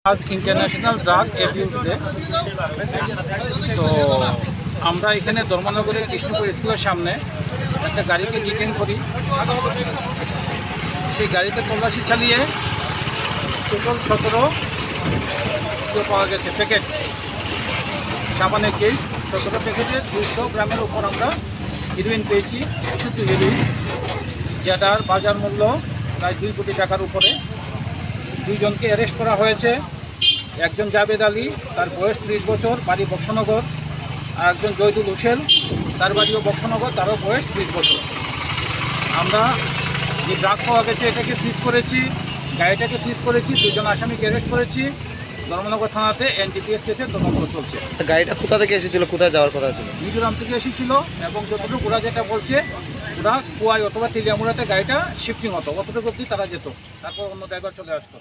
আজ international drug abuse day. তো আমরা এখানে ধর্মনগরে কৃষ্ণপুর স্কুলের সামনে একটা গাড়িকে ডিটেইন করি। সেই গাড়িতে তল্লাশি চালিয়ে টোটাল 17 পাওয়া গেছে প্যাকেট সাবানের কেস। 17 প্যাকেটে 200 গ্রামের উপর আমরা হিরোইন পেয়েছি, বিশুদ্ধ হিরোইন, যেটার বাজার মূল্য প্রায় 2 কোটি টাকার উপরে। 2 জনকে অ্যারেস্ট করা হয়েছে। একজন জাবেদ আলী, তার বয়স 30 বছর, বাড়ি বক্সনগর। আর একজন জয়দুল হোসেন, তার বাড়িও বক্সনগর, তারও বয়স 30 বছর। আমরা যে ড্রাগ পাওয়া গেছে এটাকে সিজ করেছি, গাড়িটাকে সিজ করেছি, 2 জন আসামিকে অ্যারেস্ট করেছি। ধর্মনগর থানাতে এনডিপিএস কেসের তদন্ত চলছে। গাড়িটা কোথা থেকে এসেছিল, কোথায় যাওয়ার কথা ছিল? মিজোরাম থেকে এসেছিল এবং যতটুকু ওরা যেটা বলছে ওরা কুয়াই অথবা তেলিয়ামুড়াতে গাড়িটা শিফটিং হতো, অতটুকু অবধি তারা যেত, তারপর অন্য ড্রাইভার চলে আসতো।